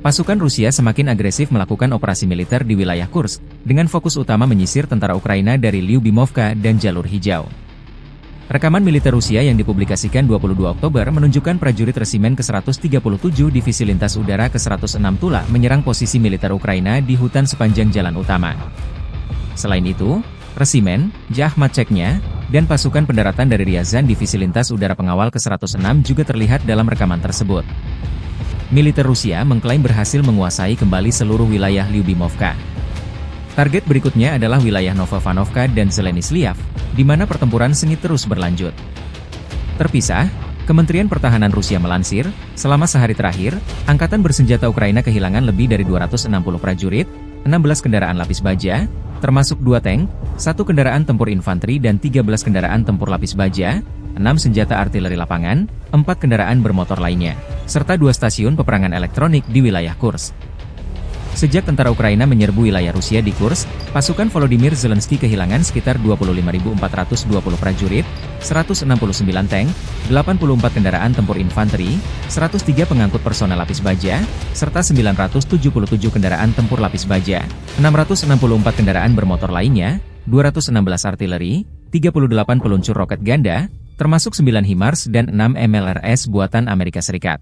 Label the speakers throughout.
Speaker 1: Pasukan Rusia semakin agresif melakukan operasi militer di wilayah Kursk, dengan fokus utama menyisir tentara Ukraina dari Lyubimovka dan Jalur Hijau. Rekaman militer Rusia yang dipublikasikan 22 Oktober menunjukkan prajurit Resimen ke-137 Divisi Lintas Udara ke-106 Tula menyerang posisi militer Ukraina di hutan sepanjang jalan utama. Selain itu, Resimen, Jahmatcheknya, dan pasukan pendaratan dari Ryazan Divisi Lintas Udara Pengawal ke-106 juga terlihat dalam rekaman tersebut. Militer Rusia mengklaim berhasil menguasai kembali seluruh wilayah Lyubimovka. Target berikutnya adalah wilayah Novovanovka dan Zelenislav, di mana pertempuran sengit terus berlanjut. Terpisah, Kementerian Pertahanan Rusia melansir, selama sehari terakhir, Angkatan Bersenjata Ukraina kehilangan lebih dari 260 prajurit, 16 kendaraan lapis baja, termasuk 2 tank, 1 kendaraan tempur infanteri dan 13 kendaraan tempur lapis baja, 6 senjata artileri lapangan, 4 kendaraan bermotor lainnya, serta 2 stasiun peperangan elektronik di wilayah Kursk. Sejak tentara Ukraina menyerbu wilayah Rusia di Kursk, pasukan Volodymyr Zelensky kehilangan sekitar 25.420 prajurit, 169 tank, 84 kendaraan tempur infanteri, 103 pengangkut personel lapis baja, serta 977 kendaraan tempur lapis baja, 664 kendaraan bermotor lainnya, 216 artileri, 38 peluncur roket ganda, termasuk 9 HIMARS dan 6 MLRS buatan Amerika Serikat.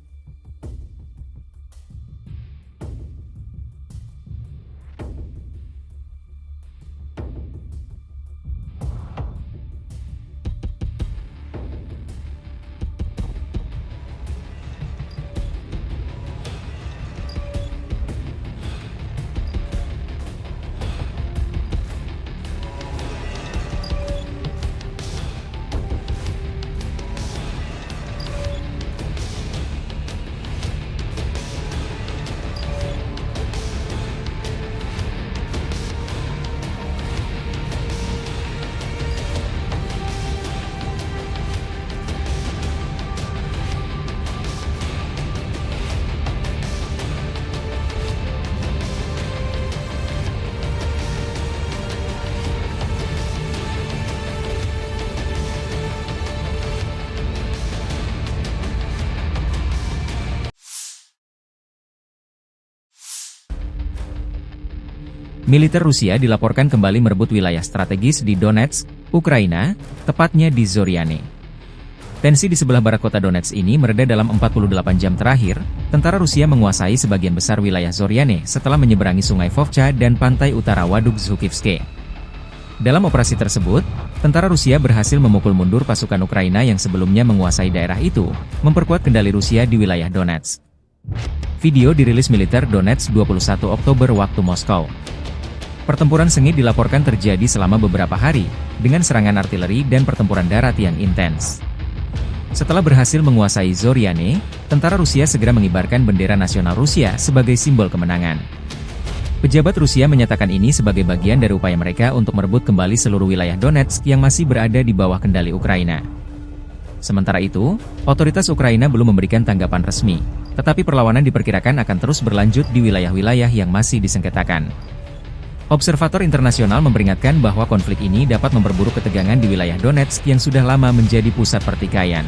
Speaker 1: Militer Rusia dilaporkan kembali merebut wilayah strategis di Donetsk, Ukraina, tepatnya di Zoriane. Tensi di sebelah barat kota Donetsk ini mereda dalam 48 jam terakhir. Tentara Rusia menguasai sebagian besar wilayah Zoriane setelah menyeberangi sungai Vovcha dan pantai utara Waduk Zhukivske. Dalam operasi tersebut, tentara Rusia berhasil memukul mundur pasukan Ukraina yang sebelumnya menguasai daerah itu, memperkuat kendali Rusia di wilayah Donetsk. Video dirilis militer Donetsk 21 Oktober waktu Moskow. Pertempuran sengit dilaporkan terjadi selama beberapa hari, dengan serangan artileri dan pertempuran darat yang intens. Setelah berhasil menguasai Zoriane, tentara Rusia segera mengibarkan bendera nasional Rusia sebagai simbol kemenangan. Pejabat Rusia menyatakan ini sebagai bagian dari upaya mereka untuk merebut kembali seluruh wilayah Donetsk yang masih berada di bawah kendali Ukraina. Sementara itu, otoritas Ukraina belum memberikan tanggapan resmi, tetapi perlawanan diperkirakan akan terus berlanjut di wilayah-wilayah yang masih disengketakan. Observator internasional memperingatkan bahwa konflik ini dapat memperburuk ketegangan di wilayah Donetsk yang sudah lama menjadi pusat pertikaian.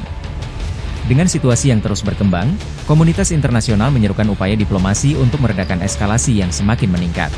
Speaker 1: Dengan situasi yang terus berkembang, komunitas internasional menyerukan upaya diplomasi untuk meredakan eskalasi yang semakin meningkat.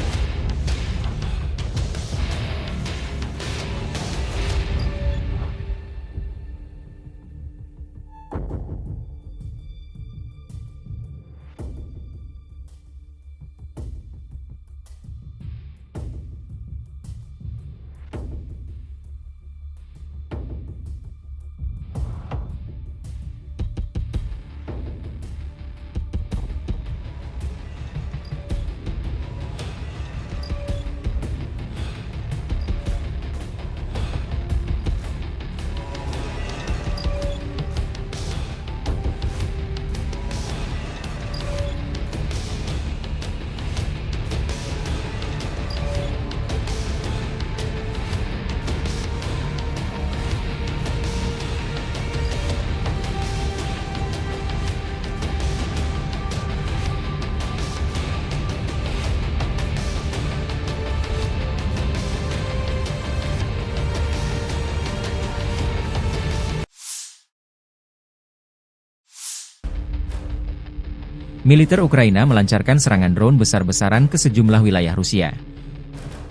Speaker 1: militer Ukraina melancarkan serangan drone besar-besaran ke sejumlah wilayah Rusia.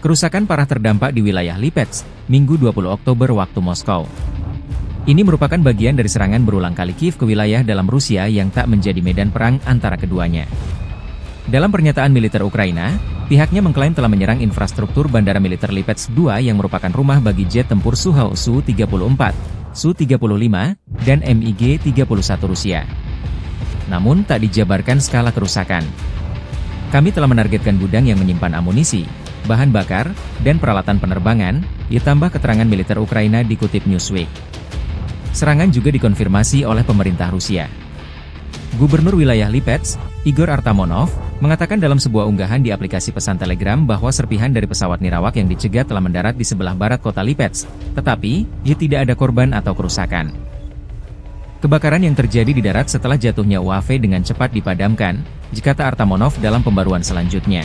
Speaker 1: Kerusakan parah terdampak di wilayah Lipetsk, Minggu 20 Oktober waktu Moskow. Ini merupakan bagian dari serangan berulang kali Kiev ke wilayah dalam Rusia yang tak menjadi medan perang antara keduanya. Dalam pernyataan militer Ukraina, pihaknya mengklaim telah menyerang infrastruktur bandara militer Lipetsk 2 yang merupakan rumah bagi jet tempur Sukhoi Su-34, Su-35, dan MiG-31 Rusia. Namun tak dijabarkan skala kerusakan. Kami telah menargetkan gudang yang menyimpan amunisi, bahan bakar, dan peralatan penerbangan, ditambah keterangan militer Ukraina dikutip Newsweek. Serangan juga dikonfirmasi oleh pemerintah Rusia. Gubernur wilayah Lipetsk, Igor Artamonov, mengatakan dalam sebuah unggahan di aplikasi pesan Telegram bahwa serpihan dari pesawat nirawak yang dicegat telah mendarat di sebelah barat kota Lipetsk, tetapi, tidak ada korban atau kerusakan. Kebakaran yang terjadi di darat setelah jatuhnya UAV dengan cepat dipadamkan, kata Artamonov dalam pembaruan selanjutnya.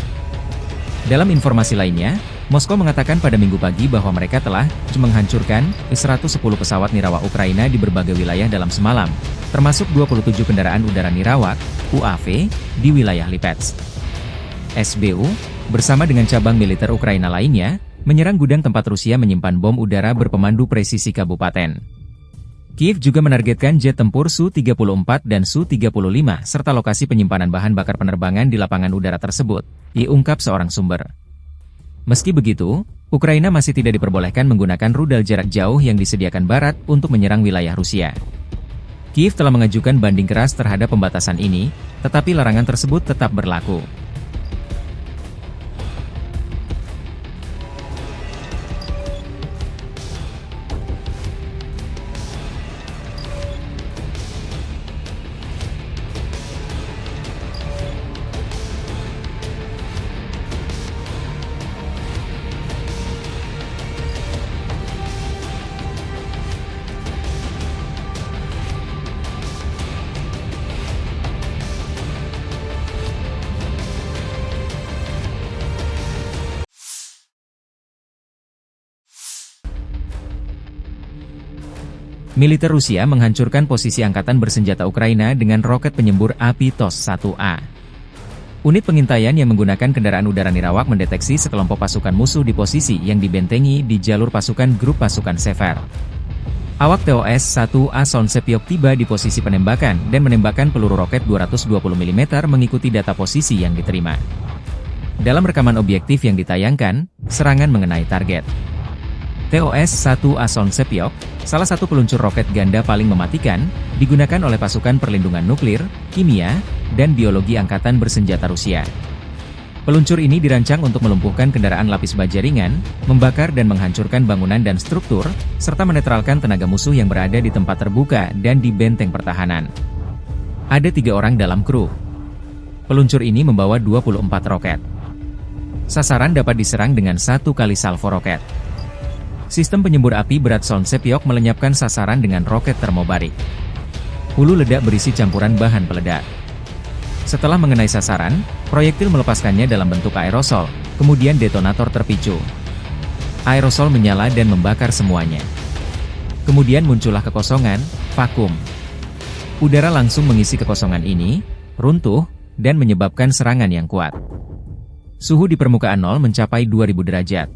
Speaker 1: Dalam informasi lainnya, Moskow mengatakan pada Minggu pagi bahwa mereka telah menghancurkan 110 pesawat nirawak Ukraina di berbagai wilayah dalam semalam, termasuk 27 kendaraan udara nirawak, UAV, di wilayah Lipetsk. SBU, bersama dengan cabang militer Ukraina lainnya, menyerang gudang tempat Rusia menyimpan bom udara berpemandu presisi kabupaten. Kiev juga menargetkan jet tempur Su-34 dan Su-35 serta lokasi penyimpanan bahan bakar penerbangan di lapangan udara tersebut, diungkap seorang sumber. Meski begitu, Ukraina masih tidak diperbolehkan menggunakan rudal jarak jauh yang disediakan Barat untuk menyerang wilayah Rusia. Kiev telah mengajukan banding keras terhadap pembatasan ini, tetapi larangan tersebut tetap berlaku. Militer Rusia menghancurkan posisi angkatan bersenjata Ukraina dengan roket penyembur api TOS-1A. Unit pengintaian yang menggunakan kendaraan udara nirawak mendeteksi sekelompok pasukan musuh di posisi yang dibentengi di jalur pasukan grup pasukan Sever. Awak TOS-1A Sonsepyok tiba di posisi penembakan dan menembakkan peluru roket 220 mm mengikuti data posisi yang diterima. Dalam rekaman objektif yang ditayangkan, serangan mengenai target. TOS-1A Sonsepyok, salah satu peluncur roket ganda paling mematikan, digunakan oleh pasukan perlindungan nuklir, kimia, dan biologi angkatan bersenjata Rusia. Peluncur ini dirancang untuk melumpuhkan kendaraan lapis baja ringan, membakar dan menghancurkan bangunan dan struktur, serta menetralkan tenaga musuh yang berada di tempat terbuka dan di benteng pertahanan. Ada 3 orang dalam kru. Peluncur ini membawa 24 roket. Sasaran dapat diserang dengan 1 kali salvo roket. Sistem penyembur api berat Sonsepyok melenyapkan sasaran dengan roket termobarik. Hulu ledak berisi campuran bahan peledak. Setelah mengenai sasaran, proyektil melepaskannya dalam bentuk aerosol, kemudian detonator terpicu. Aerosol menyala dan membakar semuanya. Kemudian muncullah kekosongan, vakum. Udara langsung mengisi kekosongan ini, runtuh, dan menyebabkan serangan yang kuat. Suhu di permukaan nol mencapai 2000 derajat.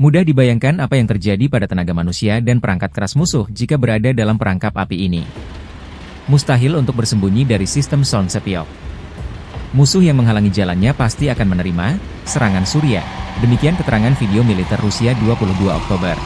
Speaker 1: Mudah dibayangkan apa yang terjadi pada tenaga manusia dan perangkat keras musuh jika berada dalam perangkap api ini. Mustahil untuk bersembunyi dari sistem Sonsepyok. Musuh yang menghalangi jalannya pasti akan menerima serangan surya. Demikian keterangan video militer Rusia 22 Oktober.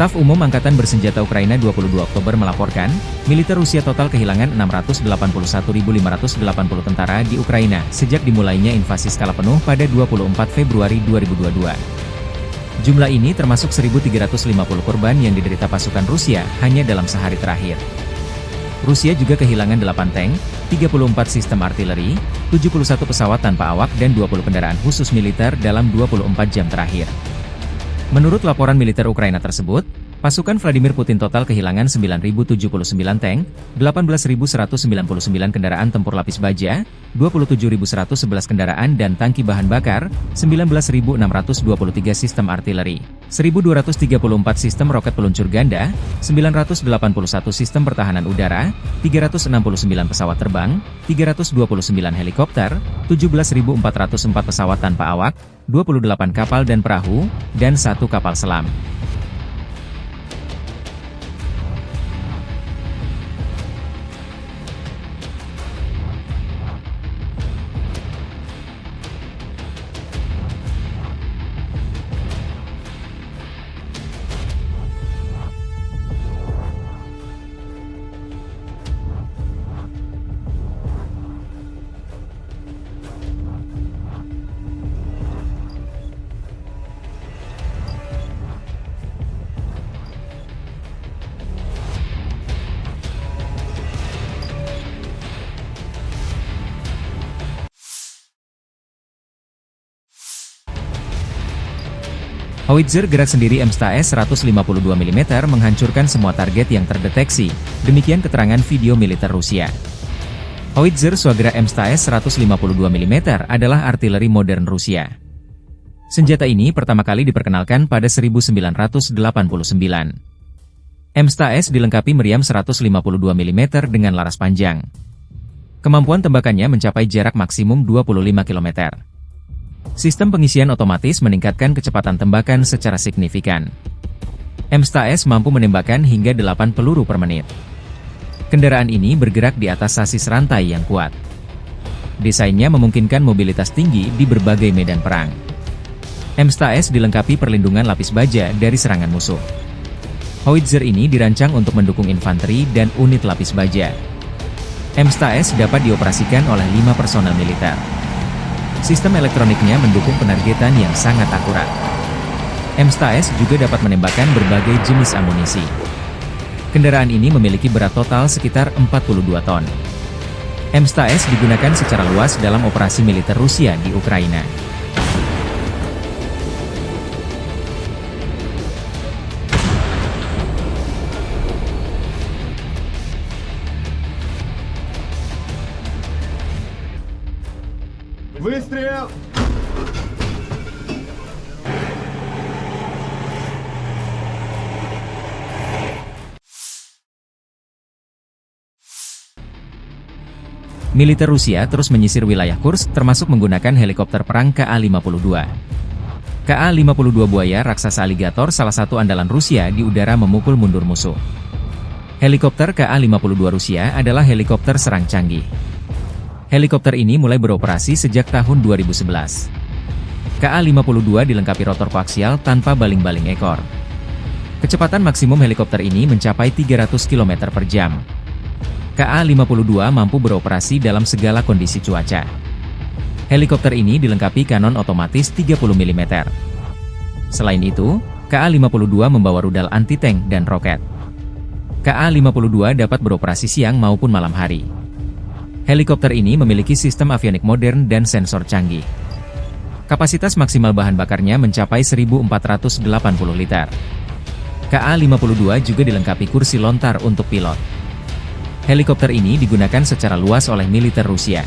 Speaker 1: Staf Umum Angkatan Bersenjata Ukraina 22 Oktober melaporkan, militer Rusia total kehilangan 681.580 tentara di Ukraina sejak dimulainya invasi skala penuh pada 24 Februari 2022. Jumlah ini termasuk 1.350 korban yang diderita pasukan Rusia hanya dalam sehari terakhir. Rusia juga kehilangan 8 tank, 34 sistem artileri, 71 pesawat tanpa awak dan 20 kendaraan khusus militer dalam 24 jam terakhir. Menurut laporan militer Ukraina tersebut, pasukan Vladimir Putin total kehilangan 9.079 tank, 18.199 kendaraan tempur lapis baja, 27.111 kendaraan dan tangki bahan bakar, 19.623 sistem artileri, 1.234 sistem roket peluncur ganda, 981 sistem pertahanan udara, 369 pesawat terbang, 329 helikopter, 17.404 pesawat tanpa awak, 28 kapal dan perahu, dan 1 kapal selam. Howitzer gerak sendiri M-STAES 152 mm menghancurkan semua target yang terdeteksi, demikian keterangan video militer Rusia. Howitzer Swagera M-STAES 152 mm adalah artileri modern Rusia. Senjata ini pertama kali diperkenalkan pada 1989. M-STAES dilengkapi meriam 152 mm dengan laras panjang. Kemampuan tembakannya mencapai jarak maksimum 25 km. Sistem pengisian otomatis meningkatkan kecepatan tembakan secara signifikan. M-STAES mampu menembakkan hingga 8 peluru per menit. Kendaraan ini bergerak di atas sasis rantai yang kuat. Desainnya memungkinkan mobilitas tinggi di berbagai medan perang. M-STAES dilengkapi perlindungan lapis baja dari serangan musuh. Howitzer ini dirancang untuk mendukung infanteri dan unit lapis baja. M-STAES dapat dioperasikan oleh 5 personel militer. Sistem elektroniknya mendukung penargetan yang sangat akurat. M-STAES juga dapat menembakkan berbagai jenis amunisi. Kendaraan ini memiliki berat total sekitar 42 ton. M-STAES digunakan secara luas dalam operasi militer Rusia di Ukraina.
Speaker 2: Выстрел!
Speaker 1: Militer Rusia terus menyisir wilayah Kursk termasuk menggunakan helikopter perang Ka-52. Ka-52 buaya raksasa aligator salah satu andalan Rusia di udara memukul mundur musuh. Helikopter Ka-52 Rusia adalah helikopter serang canggih. Helikopter ini mulai beroperasi sejak tahun 2011. Ka-52 dilengkapi rotor koaksial tanpa baling-baling ekor. Kecepatan maksimum helikopter ini mencapai 300 km per jam. Ka-52 mampu beroperasi dalam segala kondisi cuaca. Helikopter ini dilengkapi kanon otomatis 30 mm. Selain itu, Ka-52 membawa rudal anti-tank dan roket. Ka-52 dapat beroperasi siang maupun malam hari. Helikopter ini memiliki sistem avionik modern dan sensor canggih. Kapasitas maksimal bahan bakarnya mencapai 1.480 liter. Ka-52 juga dilengkapi kursi lontar untuk pilot. Helikopter ini digunakan secara luas oleh militer Rusia.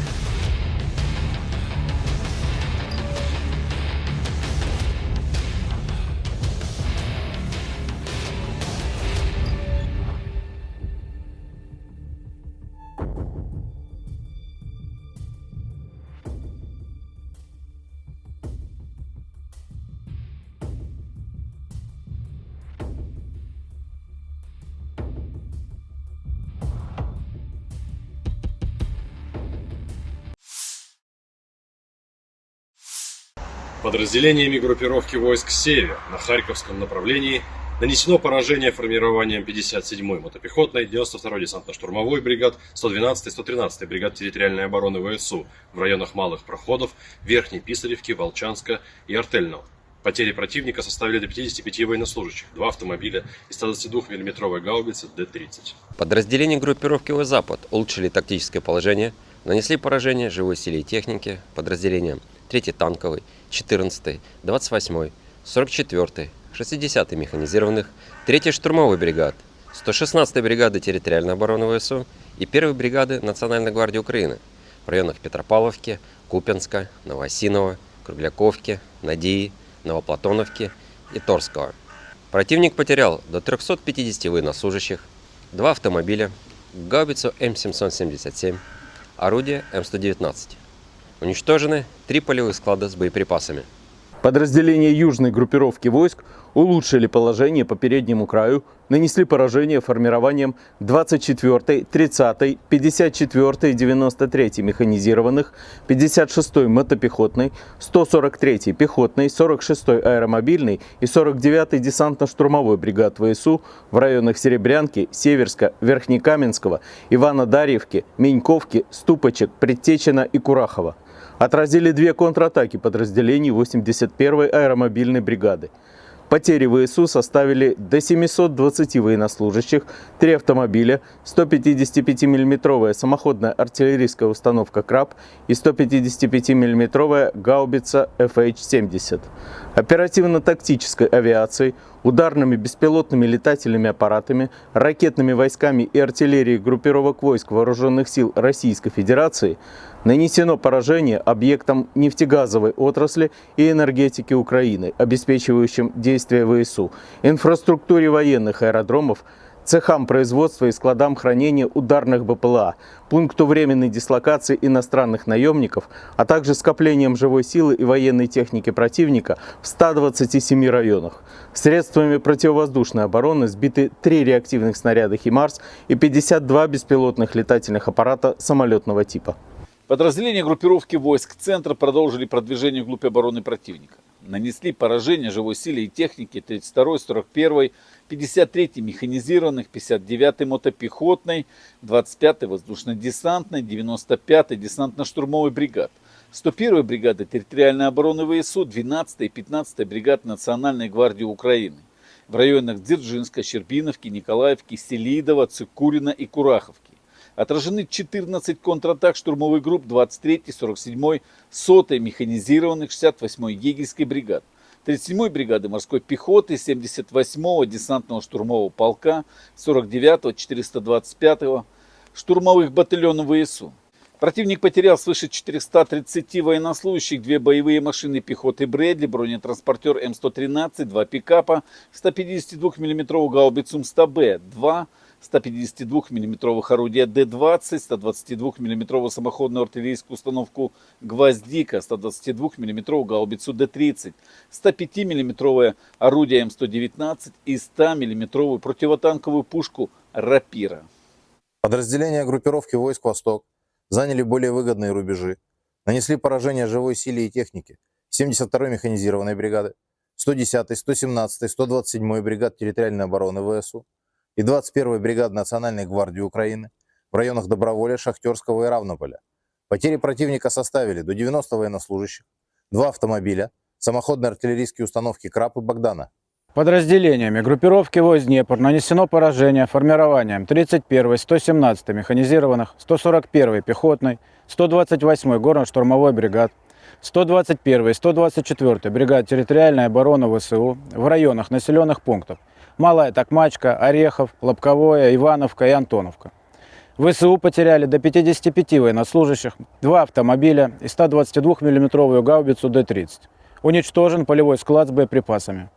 Speaker 2: Подразделениями группировки войск «Север» на Харьковском направлении Нанесено поражение формированием 57-й мотопехотной, 92-й десантно-штурмовой бригад, 112-й, 113-й бригад территориальной обороны ВСУ в районах Малых Проходов, Верхней Писаревки, Волчанска и Артельного. Потери противника составили до 55 военнослужащих, 2 автомобиля и 122 мм гаубицы Д-30.
Speaker 3: Подразделения группировки «Запад» улучшили тактическое положение, нанесли поражение живой силе и технике подразделениям 3-й танковый, 14-й, 28-й, 44-й, 60-й механизированных, 3-й штурмовой бригад, 116-й бригады территориальной обороны ВСУ и 1-й бригады Национальной гвардии Украины в районах Петропавловки, Купянска, Новоосиново, Кругляковки, Надеи, Новоплатоновки и Торского. Противник потерял до 350 военнослужащих, 2 автомобиля, гаубицу М777, орудие М119. Уничтожены 3 полевых склада с боеприпасами.
Speaker 4: Подразделения южной группировки войск улучшили положение по переднему краю, нанесли поражение формированием 24-й, 30-й, 54-й и 93-й механизированных, 56-й мотопехотной, 143-й пехотной, 46-й аэромобильной и 49-й десантно-штурмовой бригад ВСУ в районах Серебрянки, Северска, Верхнекаменского, Ивано-Дарьевки, Меньковки, Ступочек, Предтечина и Курахова. Отразили 2 контратаки подразделений 81-й аэромобильной бригады. Потери ВСУ составили до 720 военнослужащих, 3 автомобиля, 155 мм самоходная артиллерийская установка «Краб» и 155 мм гаубица FH-70. Оперативно-тактической авиацией, ударными беспилотными летательными аппаратами, ракетными войсками и артиллерией группировок войск Вооруженных сил Российской Федерации нанесено поражение объектам нефтегазовой отрасли и энергетики Украины, обеспечивающим действия ВСУ, инфраструктуре военных аэродромов, цехам производства и складам хранения ударных БПЛА, пункту временной дислокации иностранных наемников, а также скоплением живой силы и военной техники противника в 127 районах. Средствами противовоздушной обороны сбиты 3 реактивных снаряда «Химарс» и 52 беспилотных летательных аппарата самолетного типа.
Speaker 5: Подразделения группировки войск «Центр» продолжили продвижение вглубь обороны противника. Нанесли поражение живой силе и технике 32-й, 41-й, 53-й механизированных, 59-й мотопехотной, 25-й воздушно-десантной, 95-й десантно-штурмовой бригад, 101-й бригады территориальной обороны ВСУ, 12-й и 15-й бригад Национальной гвардии Украины в районах Дзержинска, Щербиновки, Николаевки, Селидова, Цикурина и Кураховки. Отражены 14 контратак штурмовых групп 23-й, 47-й, 100-й механизированных, 68-й егерской бригад, 37-й бригады морской пехоты, 78-го десантного штурмового полка, 49-го, 425-го штурмовых батальонов ВСУ. Противник потерял свыше 430 военнослужащих, 2 боевые машины пехоты Брэдли, бронетранспортер М113, 2 пикапа, 152 мм гаубицу МСТБ, 2 152 мм орудия Д-20, 122 мм самоходную артиллерийскую установку «Гвоздика», 122 мм гаубицу Д-30, 105 мм орудие М119 и 100 мм противотанковую пушку «Рапира».
Speaker 6: Подразделения группировки войск «Восток» заняли более выгодные рубежи, нанесли поражение живой силе и технике 72-й механизированной бригады, 110-й, 117-й, 127-й бригад территориальной обороны ВСУ и 21-й бригады Национальной гвардии Украины в районах Доброволя, Шахтерского и Равнополя. Потери противника составили до 90 военнослужащих, 2 автомобиля, самоходные артиллерийские установки «Краб» и «Богдана».
Speaker 7: Подразделениями группировки войск «Днепр» нанесено поражение формированием 31-й, 117-й механизированных, 141-й пехотной, 128-й горно-штурмовой бригад, 121-й, 124-й бригад территориальной обороны ВСУ в районах населенных пунктов Малая Токмачка, Орехов, Лобковое, Ивановка и Антоновка. ВСУ потеряли до 55 военнослужащих, 2 автомобиля и 122 мм гаубицу Д-30. Уничтожен полевой склад с боеприпасами.